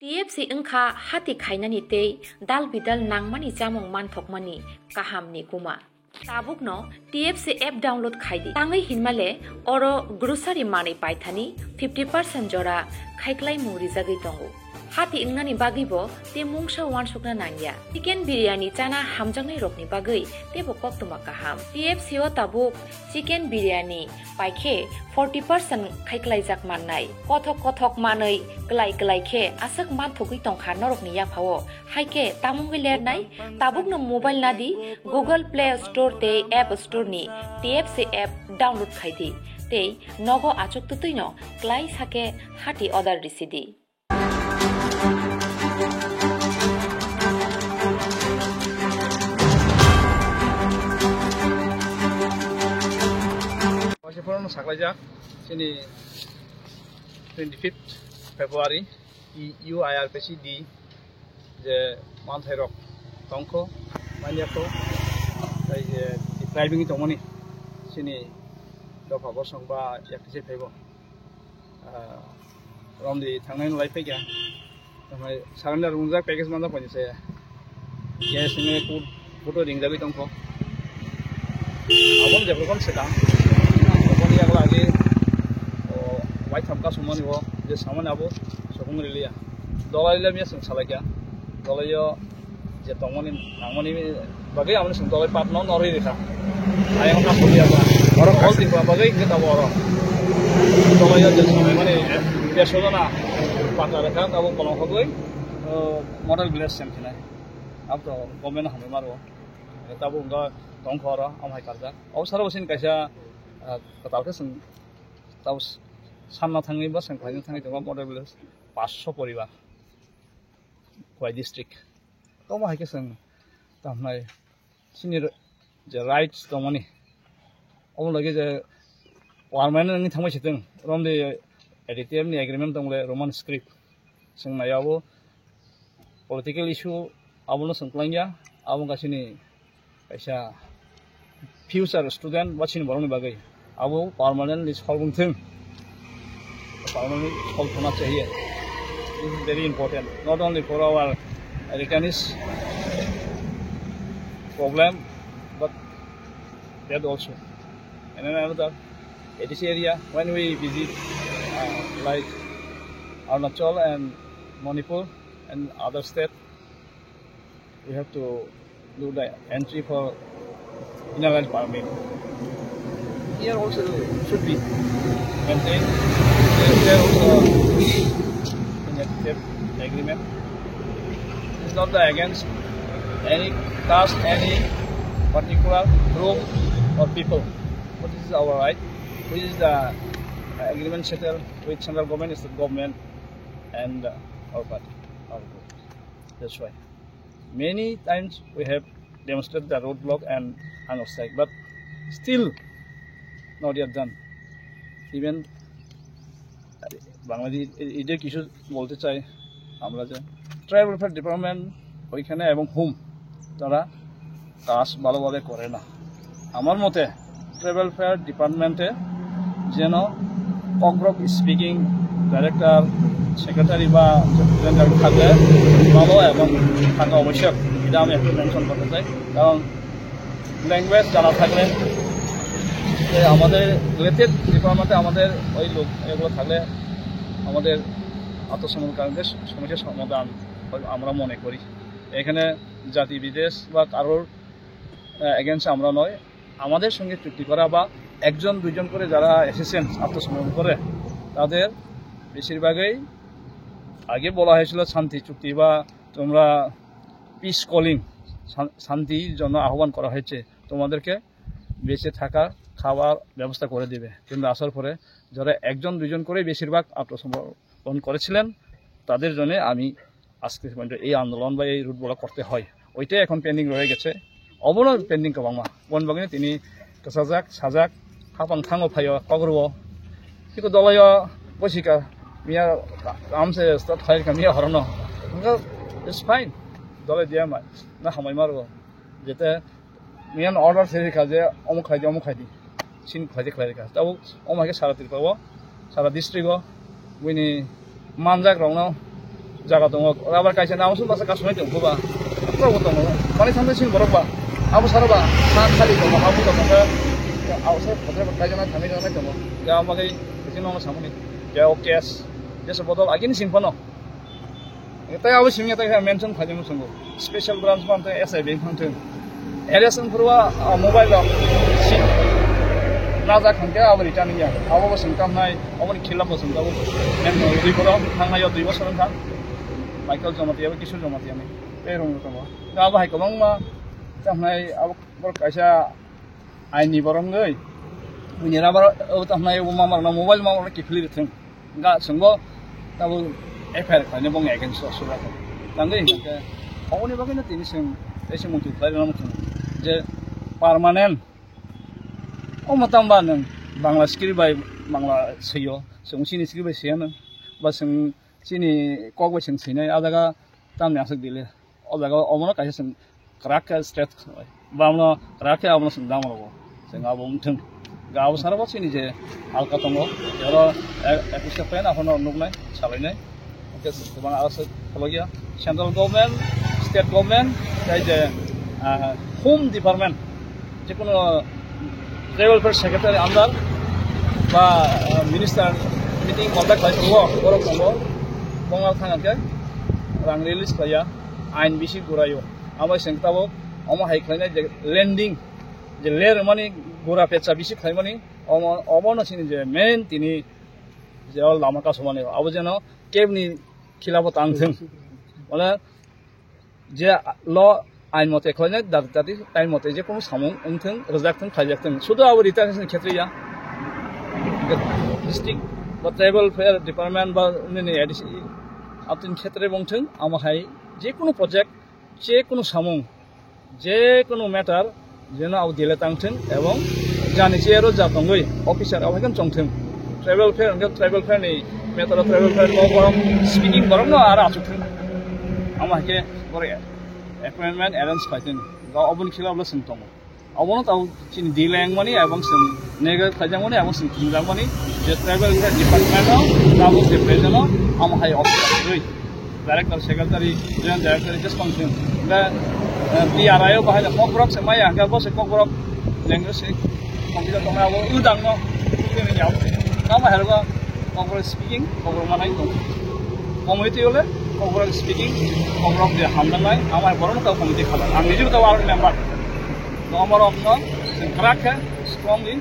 TFC engkha hati khainani tei dal bidal nangmani jamung manthokmani kahamni kuma tabukno TFC app download khaidi tangai hinmale oro grocery mani paithani 50% jora khaiklai muri jagai tongo hati ingnani bagibo te mungsa wansukna nangya chicken biryani chana hamjangnai rokni bagai tebo koktuma kaham TFC o tabuk chicken biryani paikhe 40% khaiklai jak mannai kothok manai klai khe asak manthogui tongkha norokni yakphao haike tamungwi lernai tabukno mobile nadi Google Play Store te App Store ni TFC app download khaidi tei nogo achuk tutuino klai sake hati order risidi Masifon saklajak sini 25th February UIRPCD je manthairok tongko maniako tai je driving tongoni sini dofa bosong ba yakse phebo romdi thangnai lai phega tamai sarandar unjak package manda ponise yes ne photo ringjabi tongko abon je program sedang yang lagi white hamka sumani wo je saman abo sokung rilia dolai le mi sung salakya dolai yo je tongoni nangmani bagai amne sung dolai pat non nori rekha ayang ka pulia ba oro kol ti ba bagai ke ta oro dolai yo je samai mane besodana pata rekha abo kolong khogoi model glass sem khina ab to gomen hame maro tabu nga tongkhora amhai karja awsara usin kaisa Kataute sing taus sanna thangi ba sing khaini thangi jama model village 500 poribar Khwai district to ma haike sing tamnai sini je rights tomani om lagi je warman ni thamai situng romde ADTM ni agreement tongle roman script sing nayabo political issue abuno sangklangya abung kasini kaisa future student watching borong bagai abo permanently solving thing permanently solve hona chahiye this is very important not only for our returnees problem but that also and another this area when we visit like Arunachal and Manipur and other state we have to do the entry for inner line permit. Here also should be maintained. There also in the agreement. It's not against any caste, any particular group or people. But this is our right. This is the agreement settled with central government, state government, and our party, our group. That's why many times we have demonstrated the roadblock and unobstructed, but still not yet done. Even Bangladesh, either কিছু বলতে চাই আমরা যে tribal welfare department ওইখানে এবং home তারা কাজ ভালোভাবে করে না আমার মতে ট্রাইবাল ওয়েলফেয়ার ডিপার্টমেন্টে যেন অগ্রক স্পিকিং ডাইরেক্টর সেক্রেটারি বা প্রেসিডেন্ট থাকলে ভালো এবং থাকা আবশ্যক এটা আমি একটু মেনশন করতে চাই কারণ ল্যাঙ্গুয়েজ জানা থাকলে আমাদের রিলেটেড ডিপার্টমেন্টে আমাদের ওই লোক এগুলো থাকলে আমাদের আত্মসমর্পণকারীদের সমস্যার সমাধান আমরা মনে করি এখানে জাতি বিদেশ বা কারোর এগেন্সে আমরা নয় আমাদের সঙ্গে চুক্তি করা বা একজন দুইজন করে যারা এসেছেন আত্মসমর্পণ করে তাদের বেশিরভাগই আগে বলা হয়েছিল শান্তি চুক্তি বা তোমরা পিস কলিং শান্তির জন্য আহ্বান করা হয়েছে তোমাদেরকে বেঁচে থাকার খাবার ব্যবস্থা করে দিবে কিন্তু আসার পরে যারা একজন দুইজন করে বেশিরভাগ আত্মসমর্পণ করেছিলেন তাদের জন্য আমি আজকে এই আন্দোলন বা এই রুট ব্লক করতে হয় ওইটাই এখন পেন্ডিং রয়ে গেছে অবনো পেন্ডিং কবাংমা বন বাগিনে তিনি কাসাজাক সাজাক হাপাং থাঙো ফাইও কগরব কিন্তু দলয় বসিকা মিয়া আমসে থাই কামিয়া হরনো ইটস ফাইন দলে দিয়া মাই না হামাই মারব যেতে মিয়ান অর্ডার সেরিকা যে অমুক খাইদি sin khajik laika tabu omake sara tirpawo sara district o wini manjak rongno jaga dong abar kaisa na usul basa kasumai dong ba pro dong mani sampai sing borok ba abu saraba san kali dong abu dong ka awsar patra kaisa na thami dong dong ya amakai sing no samuni ya okes ya sebotol agin sing pano eta abu sing eta mention khajeng sungo special branch ban ta SI bank thang LSN purwa mobile lo sing naza khangke abu return ya abu sing kam nai abu khila bo sing abu men dui boro thangnayo 2 bosor thang Michael Jomati abu Kishore Jomati ami perong tamo ga abu hai komang ma tamnai abu bor kaisa aini borong ngai bunyara bar abu tamnai abu mamar na mobile mamar ki fili thang ga sungbo tabu FR khane bong against sura tangai ke awni bagina tini sing ese mutu klari na mutu je permanent o matamba nang bangla skill by bangla seyo sung sini skill by seya nang ba sung sini kok sing sini adaga tam nyasak dile odaga omono kaisa sing crack straight bamno crack abno sing damro sing abum thung gaw sarabo sini je alka tongo yaro episode pen afono nugnai salainai oke sebang alas kologia central government state government kai je home department je kono travel fair secretary under ba minister meeting contact by borok tongo bongal thangake rang release khaya ain bisi gurayo amai sengtabo omo hai khlaina je landing je ler mani gura pecha bisi khlaimani omo no sini je main tini je lama ka somane abo jeno kebni khilabo tangtheng wala je lo ain mote khlaina dati time mote je kono samung ongtheng rojak khajak sudo abo retention khetriya district বা tribal fair department বা ADC আপনি ক্ষেত্রে বংথং আমাহাই যে কোনো project যে কোনো সামুং যে কোনো ম্যাটার যেন আউ দিলে তাংথং এবং জানিছে আরো জাতঙ্গই অফিসার আবাইখান চংথং ট্রাইবাল ফেয়ার নি ম্যাটার ট্রাইবাল ফেয়ার নো গরম স্পিকিং গরম না আর আচুথং আমাকে বরে অ্যাপয়েন্টমেন্ট অ্যারেঞ্জ খাইতেন গা অবন খিলাবলা সিনতম অবনত আউ চিনি দিলেং মানি এবং সিন নেগা খাইজাং মানি এবং সিন কিংজাং মানি যে ট্রাইবাল ডিপার্টমেন্ট নাও যে প্রেজেন্ট আমাহাই অফিসার রই director secretary joint director just function दा DRI बाहाय ककब्रक से माया का बस ककब्रक लेंगुवेज से कम्पिउटार दङ अब उदां न जोंनि याव ना बाहेरबा ककब्रक स्पिकिं ककब्रक मानाय दं कमिटि हले ककब्रक स्पिकिं ककब्रक दे हामनाय आमाय बरन का कमिटि खाला आं निजे तो आर मेंबर तो अमर अपना संक्राक स्ट्रांगली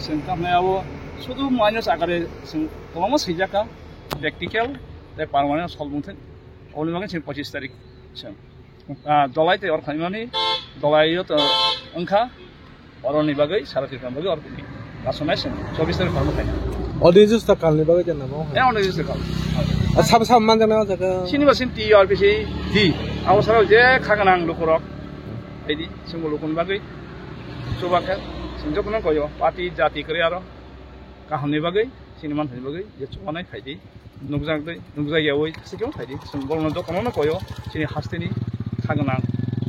संकामनायाव सुदु माइनस आकारे जों गोबां सैजाका प्रेक्टिकल दे पार्मानेन्ट सल्भुंथें अलिमागन 25 तारिख जों दलाय ते और खाइमानि दलायो तो अंखा अरनि बागै साराथिफान बागै और गासनाय जों 24 तारिख खालामनो खायना अडिजिस त कालनि बागै जन न ए अडिजिस त काल साब साब मान जाना जागा सिनिबा सिन टी आर बिसि डी आवसराव जे खागनां लुकुरक एदि जों लुकुन बागै सुबाखा जों जखन कयो पार्टी जाति करे आरो काहनि बागै सिनेमान थानि बागै जे चुमानाय खायदि नुजायावै सिगां खायदि जों बरन दखननो कयो सिनि हास्तेनि खागनां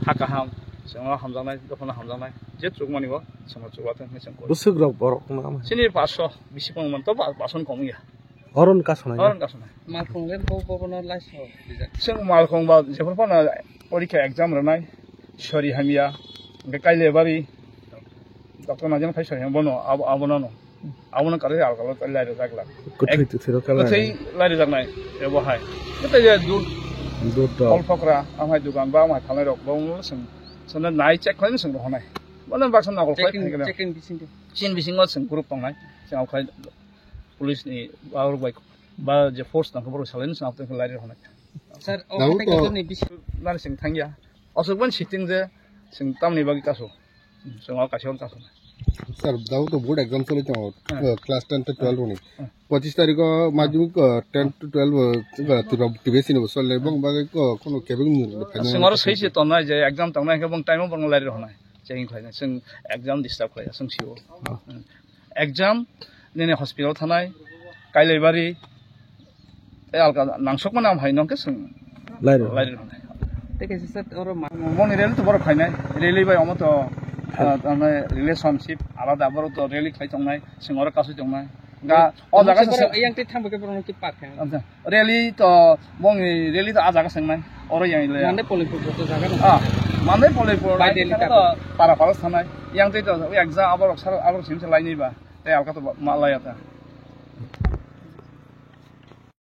हाकाहाम जों हामजानाय दखन हामजानाय जे चुकमानिबो जों चुबाथों जों कयो बुसुग्राव बरक नामा सिनि 500 बिसिपंमन तो बासन कमिया अरन कासनाय मालखंले बबन लाइसो जों मालखंबा जेफोर फना परीक्षा एग्जाम रनाय सरि हामिया काइलेबारि डॉक्टर नाजन फाइसो बनो आबनो आबनो करे आलगाल लाइरे जागला गथै लाइरे जागनाय बेवहाय गथै दूध फलफकरा आमाय दुकान बा आमाय थानाय रक बाव जों नाय चेक खालामनो जों दहनाय माने बाक्सा नागल खालामनो चेकिं बिसिंदो चिन बिसिंगो जों ग्रुप दंनाय जों आवखाय पुलिसनि आवर बाइक बा जे फोर्स नाखौ बर सालायनो जों आवखाय लाइरे होनाय सर अफिसारनि बिसि नार जों थांगिया असुकबन सिटिं जे जों तामनि बागै कासो जों आकाशयाव कासो सर दाउ तो बोर्ड एग्जाम चले तो क्लास 10 to 12 होनी 25 तारिख को माध्यमिक 10 to 12 तिबा टिबेसिन बसले बंग बागे को कोनो केबिं जों सैसे तनाय जे एग्जाम तंनाय के बंग टाइम बंग लाइरे होनाय चेकिं खायना जों एग्जाम डिस्टार्ब खाया जों सिओ एग्जाम नेने हस्पिटाल थानाय काइलेबारि ए अलगा नांसक मानाम हायनके जों लाइरे होनाय तेके सर और मनि रेल तो बर खायनाय रेलि बाय अमतो रिलेशनशिप आलादा बर तो रेलि खाय तंनाय जों और कासु तंनाय ga o jaga sa yang ti thang ke prono ki pak ha rally to bong rally to a jaga sang nai oro yang le mande polipur to jaga mande polipur By Delhi para para sanai yang te to exam abor sim se lai ni ba te alka to malaya ta